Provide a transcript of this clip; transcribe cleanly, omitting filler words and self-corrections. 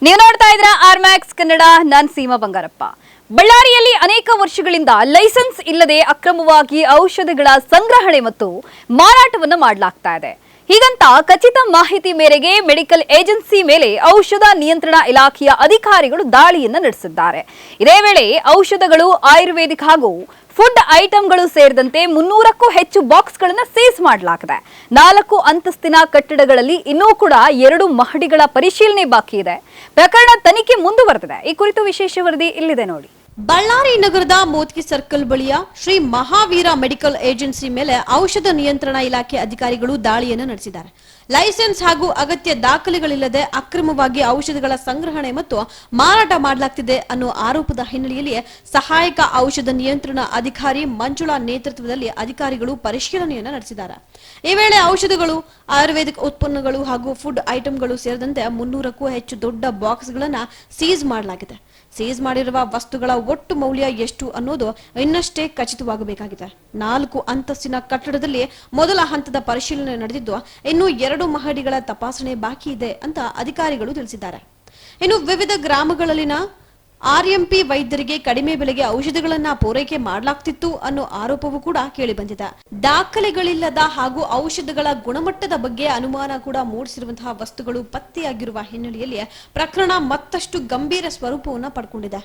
ನೀವು ನೋಡ್ತಾ ಇದ್ರ ಆರ್ಮ್ಯಾಕ್ಸ್ ಕನ್ನಡ. ನಾನು ಸೀಮಾ ಬಂಗಾರಪ್ಪ. ಬಳ್ಳಾರಿಯಲ್ಲಿ ಅನೇಕ ವರ್ಷಗಳಿಂದ ಲೈಸೆನ್ಸ್ ಇಲ್ಲದೆ ಅಕ್ರಮವಾಗಿ ಔಷಧಗಳ ಸಂಗ್ರಹಣೆ ಮತ್ತು ಮಾರಾಟವನ್ನು ಮಾಡಲಾಗ್ತಾ ಇದೆ. ಹೀಗಂತ ಖಚಿತ ಮಾಹಿತಿ ಮೇರೆಗೆ ಮೆಡಿಕಲ್ ಏಜೆನ್ಸಿ ಮೇಲೆ ಔಷಧ ನಿಯಂತ್ರಣ ಇಲಾಖೆಯ ಅಧಿಕಾರಿಗಳು ದಾಳಿಯನ್ನು ನಡೆಸಿದ್ದಾರೆ. ಇದೇ ವೇಳೆ ಔಷಧಗಳು, ಆಯುರ್ವೇದಿಕ್ ಹಾಗೂ ಫುಡ್ ಐಟಂಗಳು ಸೇರಿದಂತೆ 300ಕ್ಕೂ ಹೆಚ್ಚು ಬಾಕ್ಸ್ಗಳನ್ನು ಸೀಸ್ ಮಾಡಲಾಗಿದೆ. 4 ಅಂತಸ್ತಿನ ಕಟ್ಟಡಗಳಲ್ಲಿ ಇನ್ನೂ ಕೂಡ 2 ಮಹಡಿಗಳ ಪರಿಶೀಲನೆ ಬಾಕಿ ಇದೆ. ಪ್ರಕರಣ ತನಿಖೆ ಮುಂದುವರೆದಿದೆ. ಈ ಕುರಿತು ವಿಶೇಷ ವರದಿ ಇಲ್ಲಿದೆ ನೋಡಿ. ಬಳ್ಳಾರಿ ನಗರದ ಮೋತ್ಕಿ ಸರ್ಕಲ್ ಬಳಿಯ ಶ್ರೀ ಮಹಾವೀರ ಮೆಡಿಕಲ್ ಏಜೆನ್ಸಿ ಮೇಲೆ ಔಷಧ ನಿಯಂತ್ರಣ ಇಲಾಖೆ ಅಧಿಕಾರಿಗಳು ದಾಳಿಯನ್ನು ನಡೆಸಿದ್ದಾರೆ. ಲೈಸೆನ್ಸ್ ಹಾಗೂ ಅಗತ್ಯ ದಾಖಲೆಗಳಿಲ್ಲದೆ ಅಕ್ರಮವಾಗಿ ಔಷಧಗಳ ಸಂಗ್ರಹಣೆ ಮತ್ತು ಮಾರಾಟ ಮಾಡಲಾಗ್ತಿದೆ ಅನ್ನೋ ಆರೋಪದ ಹಿನ್ನೆಲೆಯಲ್ಲಿ ಸಹಾಯಕ ಔಷಧ ನಿಯಂತ್ರಣ ಅಧಿಕಾರಿ ಮಂಜುಳಾ ನೇತೃತ್ವದಲ್ಲಿ ಅಧಿಕಾರಿಗಳು ಪರಿಶೀಲನೆಯನ್ನು ನಡೆಸಿದ್ದಾರೆ. ಈ ವೇಳೆ ಔಷಧಗಳು, ಆಯುರ್ವೇದಿಕ್ ಉತ್ಪನ್ನಗಳು ಹಾಗೂ ಫುಡ್ ಐಟಂಗಳು ಸೇರಿದಂತೆ 300ಕ್ಕೂ ಹೆಚ್ಚು ದೊಡ್ಡ ಬಾಕ್ಸ್ಗಳನ್ನು ಸೀಸ್ ಮಾಡಲಾಗಿದೆ. ಸೀಸ್ ಮಾಡಿರುವ ವಸ್ತುಗಳ ಒಟ್ಟು ಮೌಲ್ಯ ಎಷ್ಟು ಅನ್ನೋದು ಇನ್ನಷ್ಟೇ ಖಚಿತವಾಗಬೇಕಾಗಿದೆ. 4 ಅಂತಸ್ತಿನ ಕಟ್ಟಡದಲ್ಲಿ ಮೊದಲ ಹಂತದ ಪರಿಶೀಲನೆ ನಡೆದಿದ್ದು ಇನ್ನು 2 ಮಹಡಿಗಳ ತಪಾಸಣೆ ಬಾಕಿ ಇದೆ ಅಂತ ಅಧಿಕಾರಿಗಳು ತಿಳಿಸಿದ್ದಾರೆ. ಇನ್ನು ವಿವಿಧ ಗ್ರಾಮಗಳಲ್ಲಿನ ಆರ್ಎಂಪಿ ವೈದ್ಯರಿಗೆ ಕಡಿಮೆ ಬೆಲೆಗೆ ಔಷಧಿಗಳನ್ನ ಪೂರೈಕೆ ಮಾಡಲಾಗ್ತಿತ್ತು ಅನ್ನೋ ಆರೋಪವೂ ಕೂಡ ಕೇಳಿ ಬಂದಿದೆ. ದಾಖಲೆಗಳಿಲ್ಲದ ಹಾಗೂ ಔಷಧಗಳ ಗುಣಮಟ್ಟದ ಬಗ್ಗೆ ಅನುಮಾನ ಕೂಡ ಮೂಡಿಸಿರುವಂತಹ ವಸ್ತುಗಳು ಪತ್ತೆಯಾಗಿರುವ ಹಿನ್ನೆಲೆಯಲ್ಲಿ ಪ್ರಕರಣ ಮತ್ತಷ್ಟು ಗಂಭೀರ ಸ್ವರೂಪವನ್ನು ಪಡ್ಕೊಂಡಿದೆ.